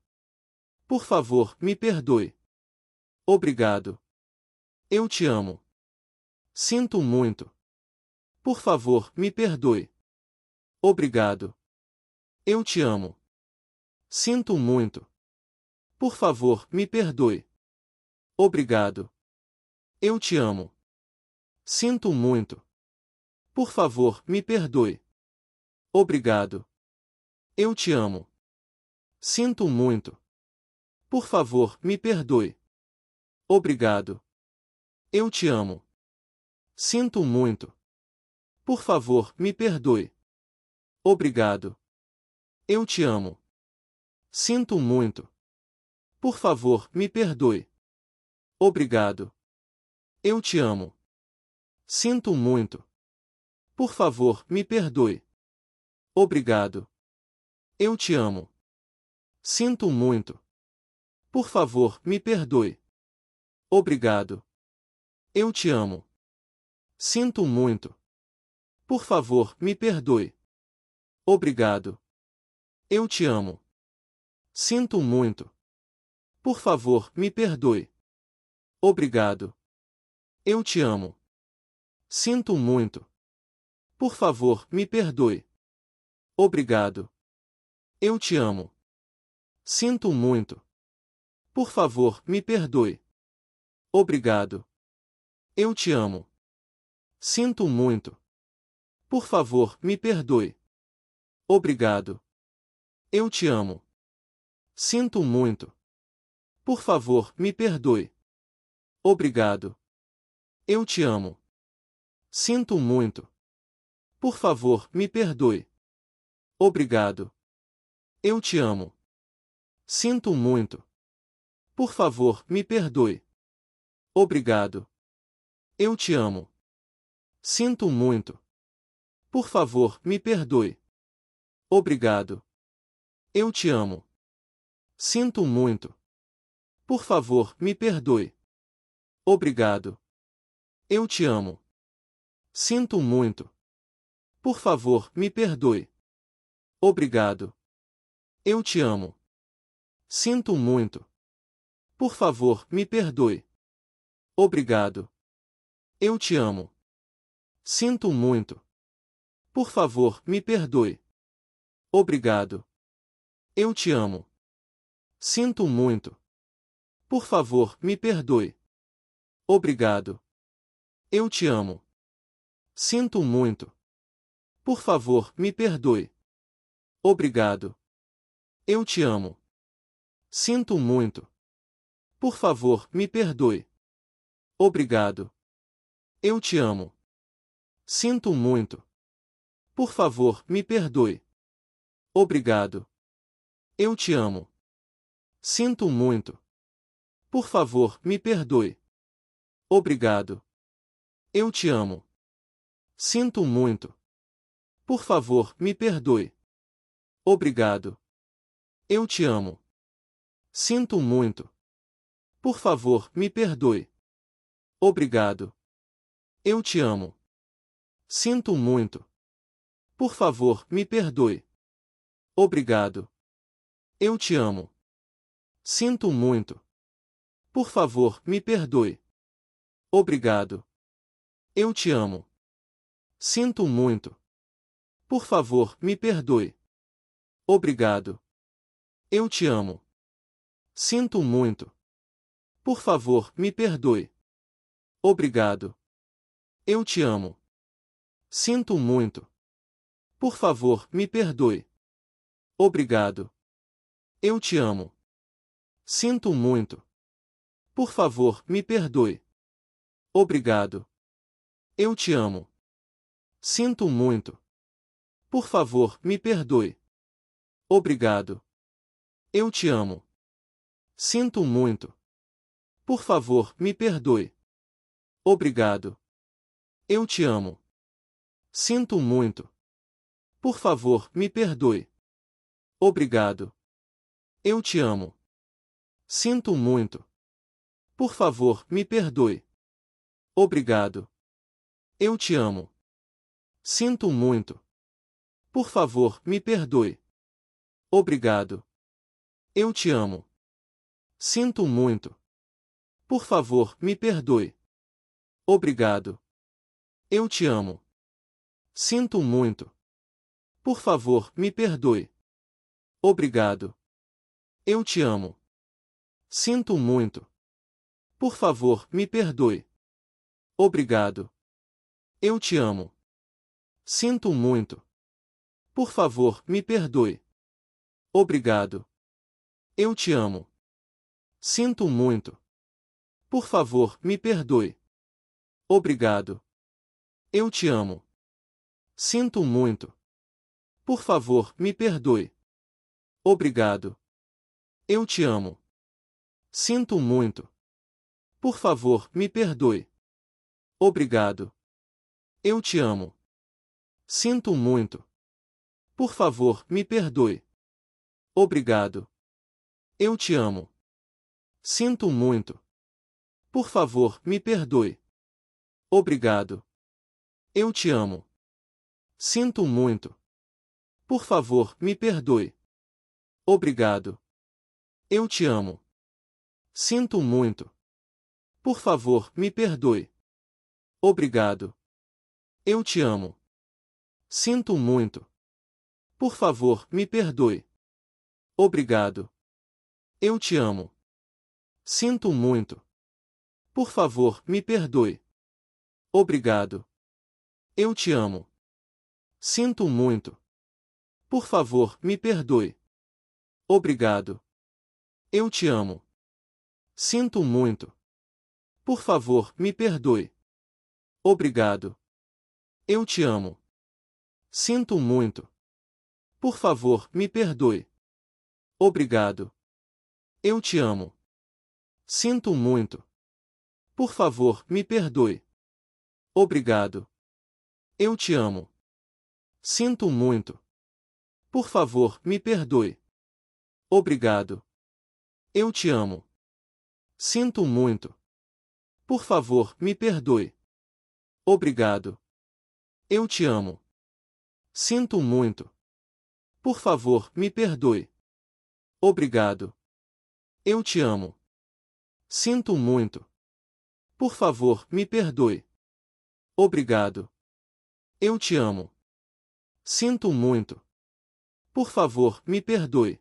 Por favor, me perdoe. Obrigado. Eu te amo. Sinto muito. Por favor, me perdoe. Obrigado. Eu te amo. Sinto muito. Por favor, me perdoe. Obrigado. Eu te amo. Sinto muito. Por favor, me perdoe. Obrigado. Eu te amo. Sinto muito. Por favor, me perdoe. Obrigado. Eu te amo. Sinto muito. Por favor, me perdoe. Obrigado. Eu te amo. Sinto muito. Por favor, me perdoe. Obrigado. Eu te amo. Sinto muito. Por favor, me perdoe. Obrigado. Eu te amo. Sinto muito. Por favor, me perdoe. Obrigado. Eu te amo. Sinto muito. Por favor, me perdoe. Obrigado. Eu te amo. Sinto muito. Por favor, me perdoe. Obrigado. Eu te amo. Sinto muito. Por favor, me perdoe. Obrigado. Eu te amo. Sinto muito. Por favor, me perdoe. Obrigado. Eu te amo. Sinto muito. Por favor, me perdoe. Obrigado. Eu te amo. Sinto muito. Por favor, me perdoe. Obrigado. Eu te amo. Sinto muito. Por favor, me perdoe. Obrigado. Eu te amo. Sinto muito. Por favor, me perdoe. Obrigado. Eu te amo. Sinto muito. Por favor, me perdoe. Obrigado. Eu te amo. Sinto muito. Por favor, me perdoe. Obrigado. Eu te amo. Sinto muito. Por favor, me perdoe. Obrigado. Eu te amo. Sinto muito. Por favor, me perdoe. Obrigado. Eu te amo. Sinto muito. Por favor, me perdoe. Obrigado. Eu te amo. Sinto muito. Por favor, me perdoe. Obrigado. Eu te amo. Sinto muito. Por favor, me perdoe. Obrigado. Eu te amo. Sinto muito. Por favor, me perdoe. Obrigado. Eu te amo. Sinto muito. Por favor, me perdoe. Obrigado. Eu te amo. Sinto muito. Por favor, me perdoe. Obrigado. Eu te amo. Sinto muito. Por favor, me perdoe. Obrigado. Eu te amo. Sinto muito. Por favor, me perdoe. Obrigado. Eu te amo. Sinto muito. Por favor, me perdoe. Obrigado. Eu te amo. Sinto muito. Por favor, me perdoe. Obrigado. Eu te amo. Sinto muito. Por favor, me perdoe. Obrigado. Eu te amo. Sinto muito. Por favor, me perdoe. Obrigado. Eu te amo. Sinto muito. Por favor, me perdoe. Obrigado. Eu te amo. Sinto muito. Por favor, me perdoe. Obrigado. Eu te amo. Sinto muito. Por favor, me perdoe. Obrigado. Eu te amo. Sinto muito. Por favor, me perdoe. Obrigado. Eu te amo. Sinto muito. Por favor, me perdoe. Obrigado. Eu te amo. Sinto muito. Por favor, me perdoe. Obrigado. Eu te amo. Sinto muito. Por favor, me perdoe. Obrigado. Eu te amo. Sinto muito. Por favor, me perdoe. Obrigado. Eu te amo. Sinto muito. Por favor, me perdoe. Obrigado. Eu te amo. Sinto muito. Por favor, me perdoe. Obrigado. Eu te amo. Sinto muito. Por favor, me perdoe. Obrigado. Eu te amo. Sinto muito. Por favor, me perdoe. Obrigado. Eu te amo. Sinto muito. Por favor, me perdoe. Obrigado. Eu te amo. Sinto muito. Por favor, me perdoe. Obrigado. Eu te amo. Sinto muito. Por favor, me perdoe. Obrigado. Eu te amo. Sinto muito. Por favor, me perdoe. Obrigado. Eu te amo. Sinto muito. Por favor, me perdoe. Obrigado. Eu te amo. Sinto muito. Por favor, me perdoe. Obrigado. Eu te amo. Sinto muito. Por favor, me perdoe. Obrigado. Eu te amo. Sinto muito. Por favor, me perdoe. Obrigado. Eu te amo. Sinto muito. Por favor, me perdoe. Obrigado. Eu te amo. Sinto muito. Por favor, me perdoe. Obrigado. Eu te amo. Sinto muito. Por favor, me perdoe. Obrigado. Eu te amo. Sinto muito. Por favor, me perdoe. Obrigado. Eu te amo. Sinto muito. Por favor, me perdoe. Obrigado. Eu te amo. Sinto muito. Por favor, me perdoe. Obrigado. Eu te amo. Sinto muito. Por favor, me perdoe. Obrigado. Eu te amo. Sinto muito. Por favor, me perdoe. Obrigado. Eu te amo. Sinto muito. Por favor, me perdoe.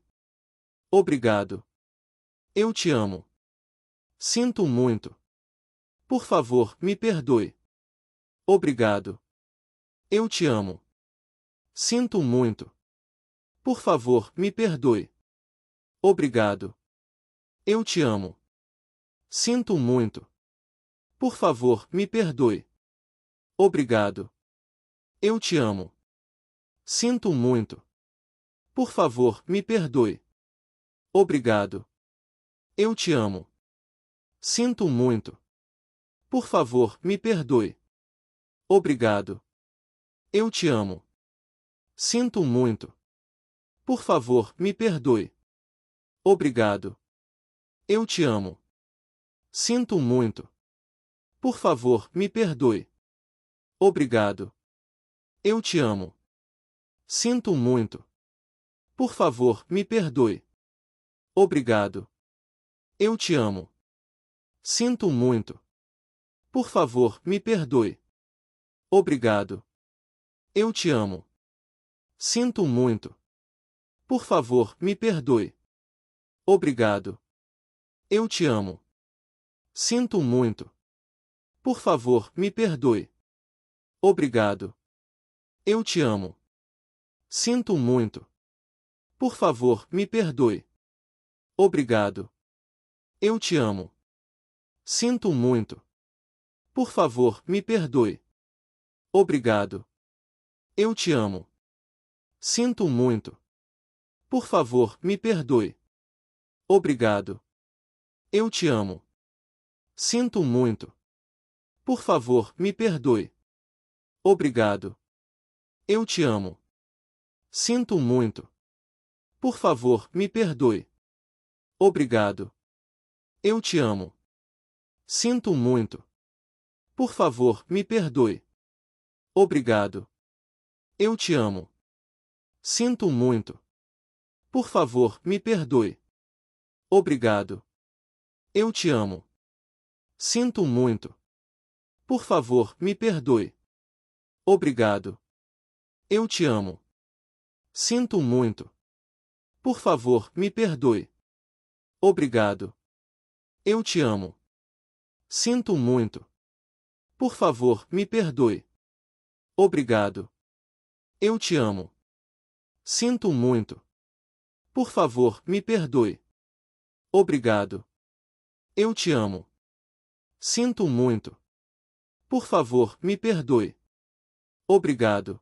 Obrigado. Eu te amo. Sinto muito. Por favor, me perdoe. Obrigado. Eu te amo. Sinto muito. Por favor, me perdoe. Obrigado. Eu te amo. Sinto muito. Por favor, me perdoe. Obrigado. Eu te amo. Sinto muito. Por favor, me perdoe. Obrigado. Eu te amo. Sinto muito. Por favor, me perdoe. Obrigado. Eu te amo. Sinto muito. Por favor, me perdoe. Obrigado. Eu te amo. Sinto muito. Por favor, me perdoe. Obrigado. Eu te amo. Sinto muito. Por favor, me perdoe. Obrigado. Eu te amo. Sinto muito. Por favor, me perdoe. Obrigado. Eu te amo. Sinto muito. Por favor, me perdoe. Obrigado. Eu te amo. Sinto muito. Por favor, me perdoe. Obrigado. Eu te amo. Sinto muito. Por favor, me perdoe. Obrigado. Eu te amo. Sinto muito. Por favor, me perdoe. Obrigado. Eu te amo. Sinto muito. Por favor, me perdoe. Obrigado. Eu te amo. Sinto muito. Por favor, me perdoe. Obrigado. Eu te amo. Sinto muito. Por favor, me perdoe. Obrigado. Eu te amo. Sinto muito. Por favor, me perdoe. Obrigado. Eu te amo. Sinto muito. Por favor, me perdoe. Obrigado. Eu te amo. Sinto muito. Por favor, me perdoe. Obrigado. Eu te amo. Sinto muito. Por favor, me perdoe. Obrigado. Eu te amo. Sinto muito. Por favor, me perdoe. Obrigado. Eu te amo. Sinto muito. Por favor, me perdoe. Obrigado. Eu te amo. Sinto muito. Por favor, me perdoe. Obrigado.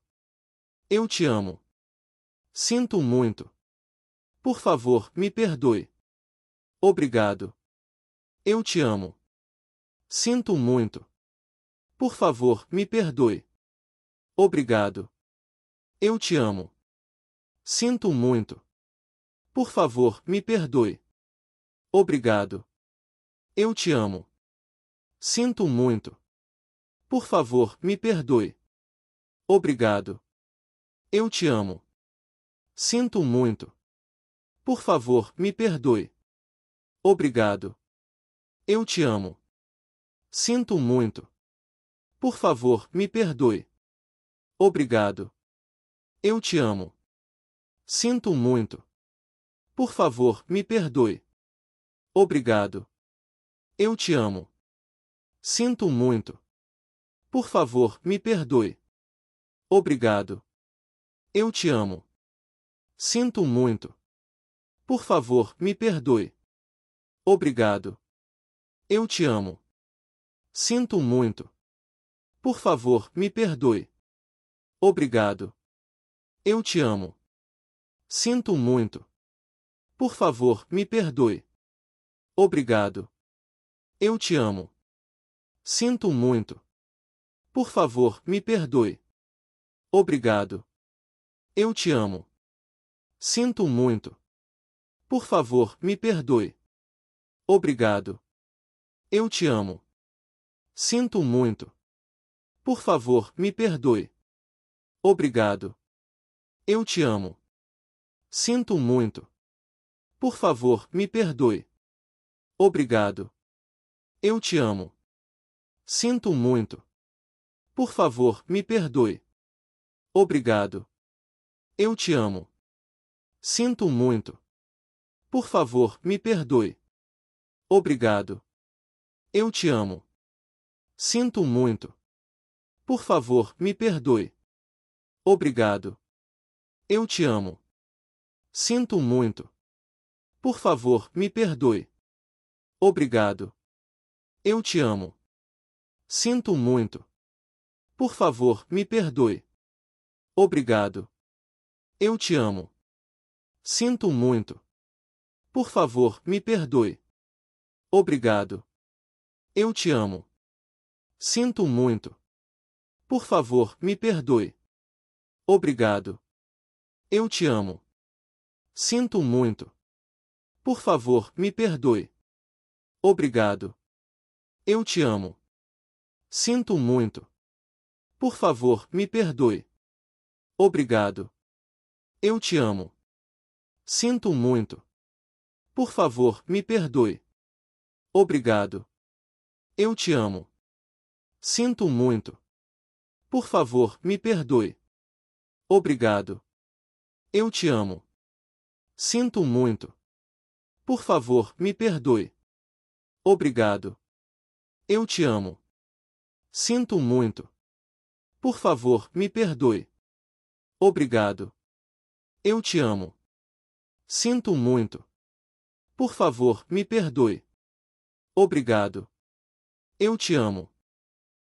Eu te amo. Sinto muito. Por favor, me perdoe. Obrigado. Eu te amo. Sinto muito. Por favor, me perdoe. Obrigado. Eu te amo. Sinto muito. Por favor, me perdoe. Obrigado. Eu te amo. Sinto muito. Por favor, me perdoe. Obrigado. Eu te amo. Sinto muito. Por favor, me perdoe. Obrigado. Eu te amo. Sinto muito. Por favor, me perdoe. Obrigado. Eu te amo. Sinto muito. Por favor, me perdoe. Obrigado. Eu te amo. Sinto muito. Por favor, me perdoe. Obrigado. Eu te amo. Sinto muito. Por favor, me perdoe. Obrigado. Eu te amo. Sinto muito. Por favor, me perdoe. Obrigado. Eu te amo. Sinto muito. Por favor, me perdoe. Obrigado. Eu te amo. Sinto muito. Por favor, me perdoe. Obrigado. Eu te amo. Sinto muito. Por favor, me perdoe. Obrigado. Eu te amo. Sinto muito. Por favor, me perdoe. Obrigado. Eu te amo. Sinto muito. Por favor, me perdoe. Obrigado. Eu te amo. Sinto muito. Por favor, me perdoe. Obrigado. Eu te amo. Sinto muito. Por favor, me perdoe. Obrigado. Eu te amo. Sinto muito. Por favor, me perdoe. Obrigado. Eu te amo. Sinto muito. Por favor, me perdoe. Obrigado. Eu te amo. Sinto muito. Por favor, me perdoe. Obrigado. Eu te amo. Sinto muito. Por favor, me perdoe. Obrigado. Eu te amo. Sinto muito. Por favor, me perdoe. Obrigado. Eu te amo. Sinto muito. Por favor, me perdoe. Obrigado. Eu te amo. Sinto muito. Por favor, me perdoe. Obrigado. Eu te amo. Sinto muito. Por favor, me perdoe. Obrigado. Eu te amo. Sinto muito. Por favor, me perdoe. Obrigado. Eu te amo. Sinto muito. Por favor, me perdoe. Obrigado. Eu te amo. Sinto muito. Por favor, me perdoe. Obrigado. Eu te amo. Sinto muito. Por favor, me perdoe. Obrigado. Eu te amo.